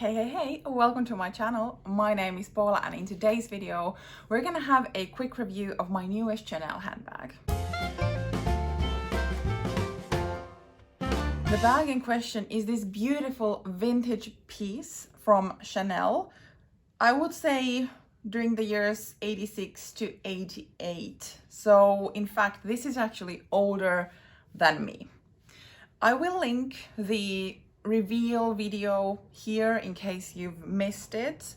Hey, welcome to my channel. My name is Paula and in today's video we're gonna have a quick review of my newest Chanel handbag. The bag in question is this beautiful vintage piece from Chanel. I would say during the years 86 to 88. So in fact, this is actually older than me. I will link the reveal video here in case you've missed it,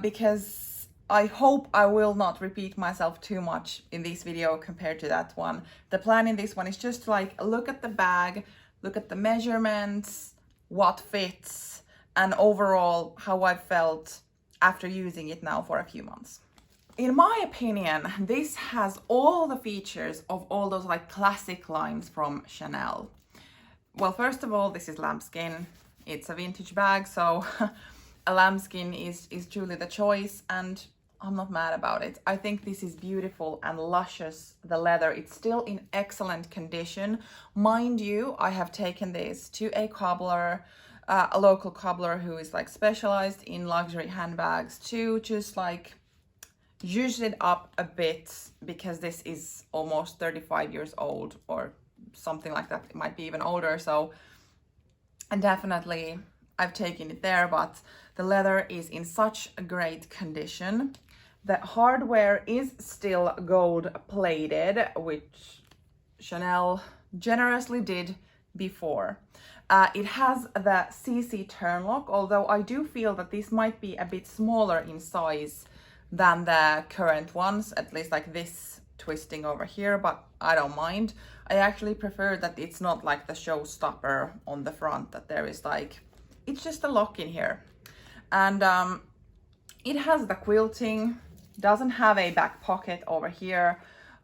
because I hope I will not repeat myself too much in this video compared to that one. The plan in this one is just to like look at the bag, look at the measurements, what fits, and overall how I felt after using it now for a few months. In my opinion, this has all the features of all those like classic lines from Chanel. Well, first of all, this is lambskin. It's a vintage bag, so a lambskin is truly the choice, and I'm not mad about it. I think this is beautiful and luscious. The leather, it's still in excellent condition. Mind you, I have taken this to a cobbler, a local cobbler who is like specialized in luxury handbags, to just like use it up a bit, because this is almost 35 years old or something like that. It might be even older. So, and definitely I've taken it there, but the leather is in such a great condition. The hardware is still gold plated, which Chanel generously did before. It has the CC turn lock, although I do feel that this might be a bit smaller in size than the current ones, at least like this twisting over here, but I don't mind. I actually prefer that it's not like the showstopper on the front, that there is like, it's just a lock in here. And it has the quilting, doesn't have a back pocket over here,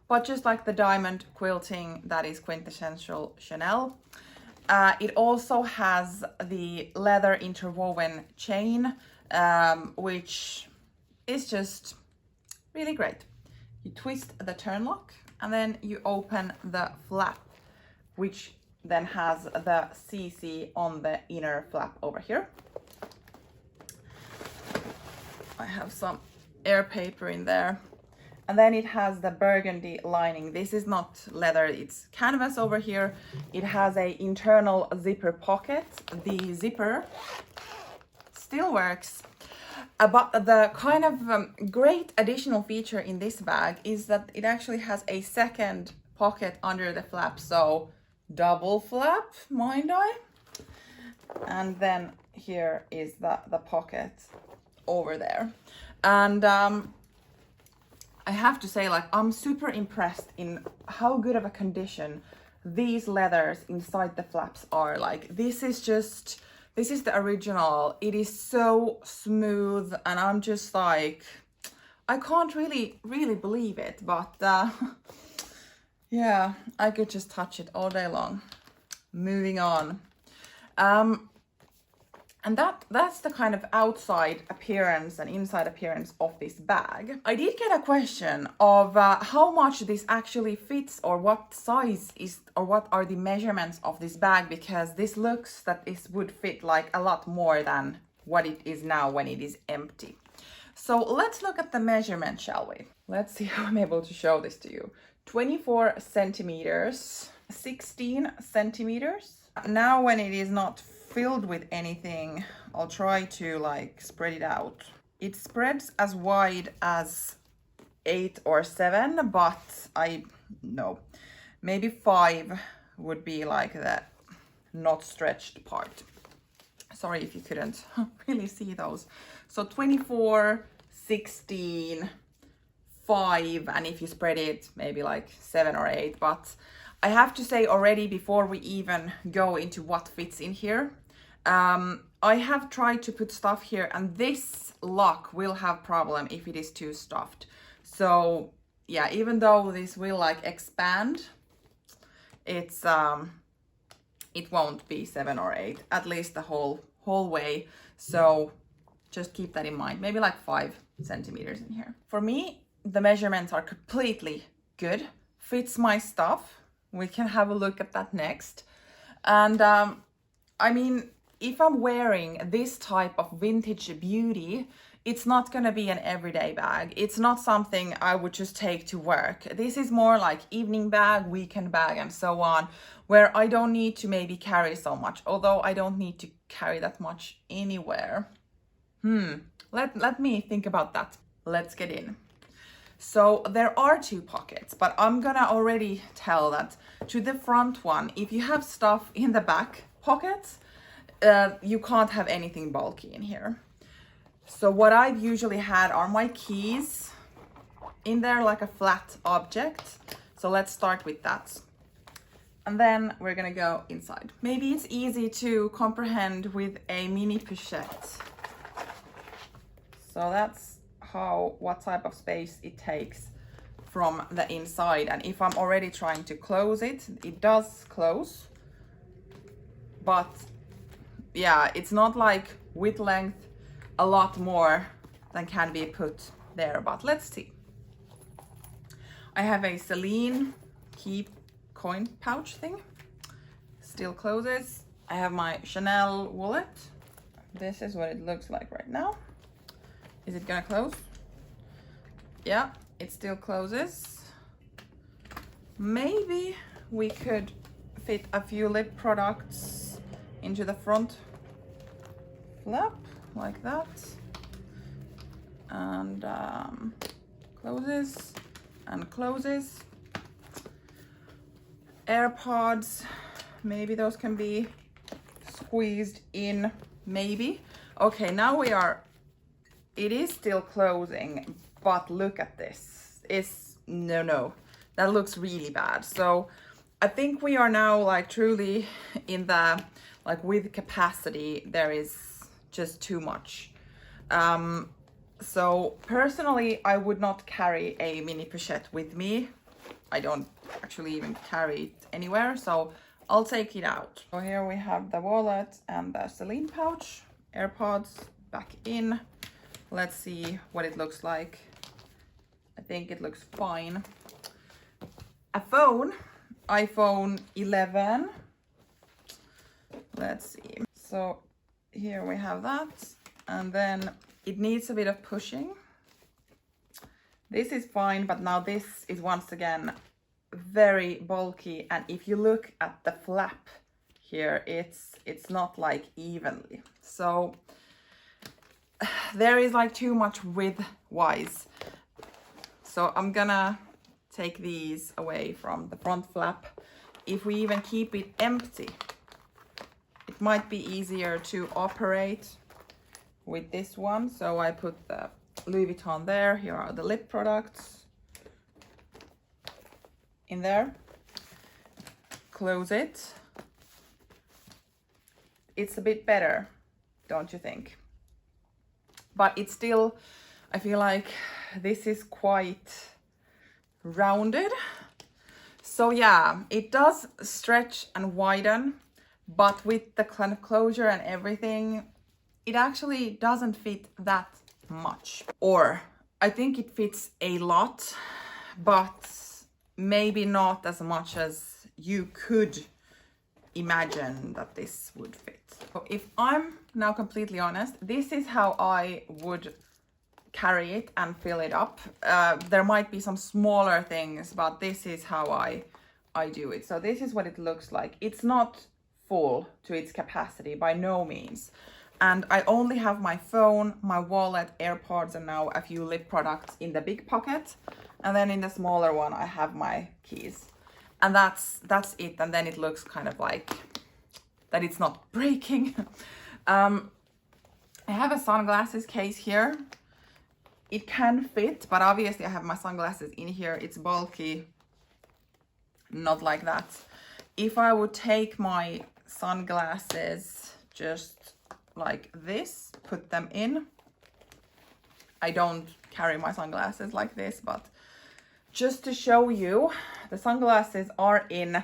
but just like the diamond quilting that is quintessential Chanel. It also has the leather interwoven chain, which is just really great. You twist the turn lock and then you open the flap, which then has the CC on the inner flap over here. I have some air paper in there. And then it has the burgundy lining. This is not leather, it's canvas over here. It has a internal zipper pocket. The zipper still works. But the kind of great additional feature in this bag is that it actually has a second pocket under the flap. So double flap, mind I? And then here is the pocket over there. And I have to say, like, I'm super impressed in how good of a condition these leathers inside the flaps are. Like, this is the original. It is so smooth, and I'm just like, I can't really believe it, but yeah, I could just touch it all day long. Moving on. And that's the kind of outside appearance and inside appearance of this bag. I did get a question of how much this actually fits, or what size is, or what are the measurements of this bag, because this looks that this would fit like a lot more than what it is now when it is empty. So let's look at the measurement, shall we? Let's see how I'm able to show this to you. 24 centimeters, 16 centimeters. Now when it is not filled with anything, I'll try to like spread it out. It spreads as wide as 8 or 7, but I know maybe 5 would be like the not stretched part. Sorry if you couldn't really see those. So 24, 16, 5, and if you spread it, maybe like 7 or 8. But I have to say already, before we even go into what fits in here, I have tried to put stuff here, and this lock will have problem if it is too stuffed. So yeah, even though this will like expand, it's it won't be 7 or 8, at least the whole way. So just keep that in mind. Maybe like 5 centimeters in here. For me, the measurements are completely good. Fits my stuff. We can have a look at that next. And I mean, if I'm wearing this type of vintage beauty, it's not gonna be an everyday bag. It's not something I would just take to work. This is more like evening bag, weekend bag, and so on, where I don't need to maybe carry so much, although I don't need to carry that much anywhere. Let me think about that. Let's get in. So there are 2 pockets, but I'm gonna already tell that to the front one, if you have stuff in the back pockets, you can't have anything bulky in here. So what I've usually had are my keys in there, like a flat object. So let's start with that. And then we're gonna go inside. Maybe it's easy to comprehend with a mini pochette. So that's what type of space it takes from the inside. And if I'm already trying to close it, it does close. But yeah, it's not like width length a lot more than can be put there, but let's see. I have a Celine key coin pouch thing, still closes. I have my Chanel wallet. This is what it looks like right now. Is it gonna close? Yeah, it still closes. Maybe we could fit a few lip products into the front flap like that. And closes and closes. AirPods, maybe those can be squeezed in, maybe. Okay, now we are, it is still closing, but look at this. It's, no, that looks really bad. So I think we are now like truly in the, like with capacity, there is just too much. So personally, I would not carry a mini pochette with me. I don't actually even carry it anywhere, so I'll take it out. So here we have the wallet and the Celine pouch, AirPods back in. Let's see what it looks like. I think it looks fine. A phone, iPhone 11. Let's see. So here we have that, and then it needs a bit of pushing. This is fine, but now this is once again very bulky, and if you look at the flap here, it's not like evenly. So there is like too much width wise. So I'm gonna take these away from the front flap. If we even keep it empty, it might be easier to operate with this one. So I put the Louis Vuitton there. Here are the lip products in there. Close it. It's a bit better, don't you think? But it's still, I feel like this is quite rounded. So yeah, it does stretch and widen, but with the kind of closure and everything, it actually doesn't fit that much. Or I think it fits a lot, but maybe not as much as you could imagine that this would fit. So if I'm now completely honest, this is how I would carry it and fill it up. There might be some smaller things, but this is how I do it. So this is what it looks like. It's not full to its capacity by no means. And I only have my phone, my wallet, AirPods, and now a few lip products in the big pocket. And then in the smaller one, I have my keys. And that's it. And then it looks kind of like that it's not breaking. I have a sunglasses case here. It can fit, but obviously I have my sunglasses in here. It's bulky, not like that. If I would take my sunglasses just like this, put them in. I don't carry my sunglasses like this, but just to show you, the sunglasses are in,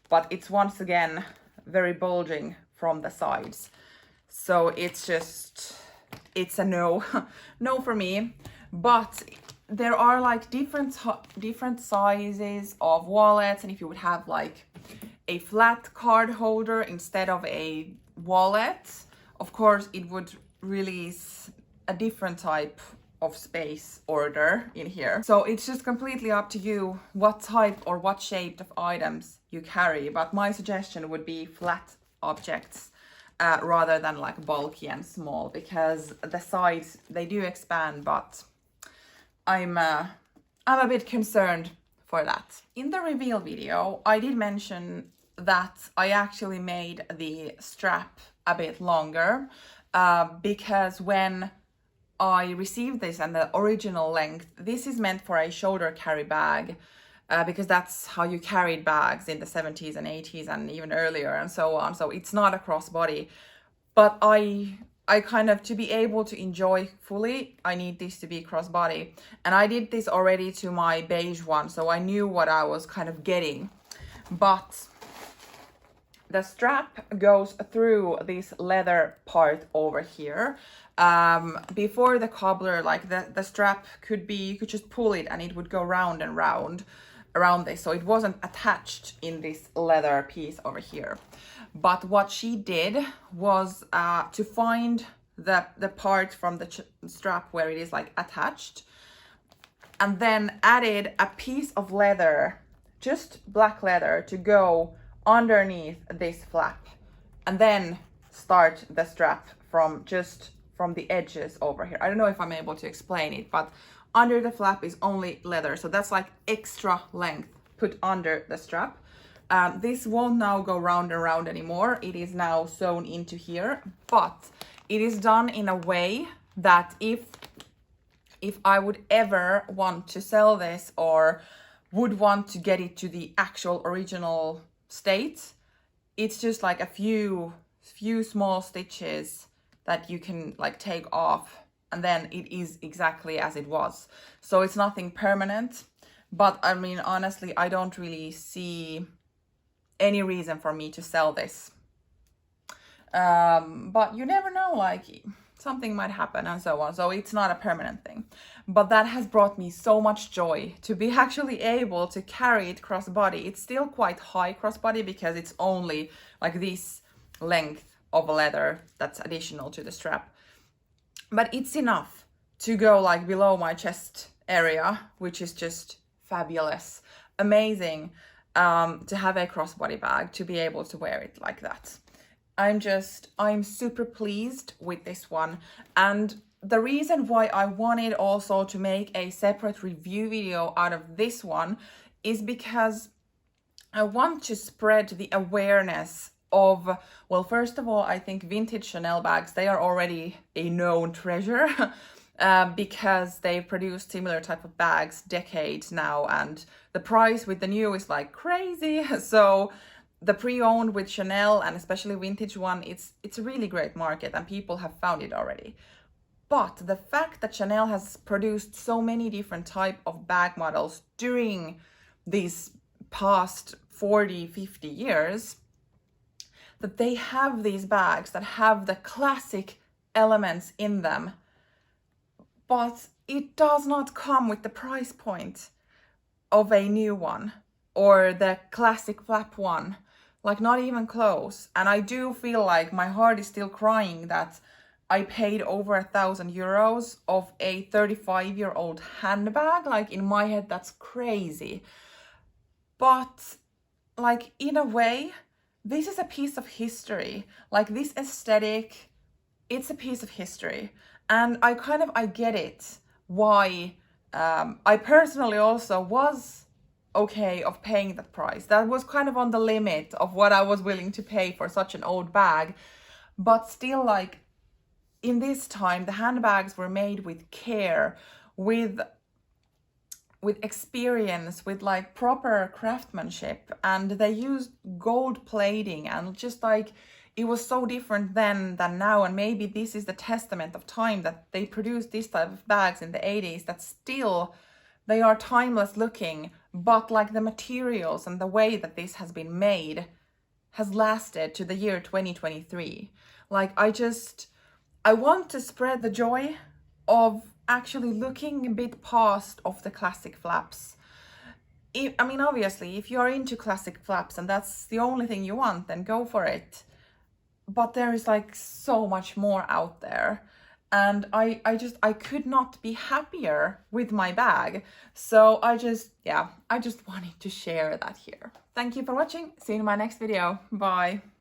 but it's once again very bulging from the sides. So it's a no, no for me. But there are like different sizes of wallets, and if you would have like a flat card holder instead of a wallet, of course it would release a different type of space order in here. So it's just completely up to you what type or what shape of items you carry. But my suggestion would be flat objects rather than like bulky and small, because the sides, they do expand, but I'm a bit concerned for that. In the reveal video, I did mention that I actually made the strap a bit longer because when I received this and the original length, this is meant for a shoulder carry bag because that's how you carried bags in the 70s and 80s and even earlier and so on. So it's not a crossbody, but I kind of, to be able to enjoy fully, I need this to be crossbody. And I did this already to my beige one, so I knew what I was kind of getting. But the strap goes through this leather part over here. Before the cobbler, like the strap could be, you could just pull it and it would go round and round around this. So it wasn't attached in this leather piece over here. But what she did was to find the part from the strap where it is like attached, and then added a piece of leather, just black leather, to go underneath this flap, and then start the strap from the edges over here. I don't know if I'm able to explain it, but under the flap is only leather, so that's like extra length put under the strap. This won't now go round and round anymore. It is now sewn into here, but it is done in a way that if I would ever want to sell this or would want to get it to the actual original state, it's just like a few small stitches that you can like take off, and then it is exactly as it was. So it's nothing permanent, but I mean, honestly, I don't really see any reason for me to sell this. But you never know, like something might happen and so on. So it's not a permanent thing. But that has brought me so much joy to be actually able to carry it crossbody. It's still quite high crossbody because it's only like this length of leather that's additional to the strap. But it's enough to go like below my chest area, which is just fabulous, amazing. To have a crossbody bag, to be able to wear it like that. I'm super pleased with this one. And the reason why I wanted also to make a separate review video out of this one is because I want to spread the awareness of, well, first of all, I think vintage Chanel bags, they are already a known treasure because they've produced similar type of bags decades now, and the price with the new is like crazy. So the pre-owned with Chanel, and especially vintage one, it's a really great market and people have found it already. But the fact that Chanel has produced so many different type of bag models during these past 40, 50 years, that they have these bags that have the classic elements in them, but it does not come with the price point of a new one or the classic flap one, like not even close. And I do feel like my heart is still crying that I paid over 1,000 euros of a 35-year-old handbag. Like in my head, that's crazy. But like in a way, this is a piece of history. Like this aesthetic, it's a piece of history. And I get it why I personally also was okay of paying that price. That was kind of on the limit of what I was willing to pay for such an old bag. But still, like in this time, the handbags were made with care, with experience, with like proper craftsmanship, and they used gold plating, and just like it was so different then than now. And maybe this is the testament of time that they produced this type of bags in the 80s that still they are timeless looking, but like the materials and the way that this has been made has lasted to the year 2023. Like I want to spread the joy of actually looking a bit past of the classic flaps. I mean, obviously, if you're into classic flaps and that's the only thing you want, then go for it. but there is like so much more out there. And I could not be happier with my bag. So I just wanted to share that here. Thank you for watching. See you in my next video. Bye.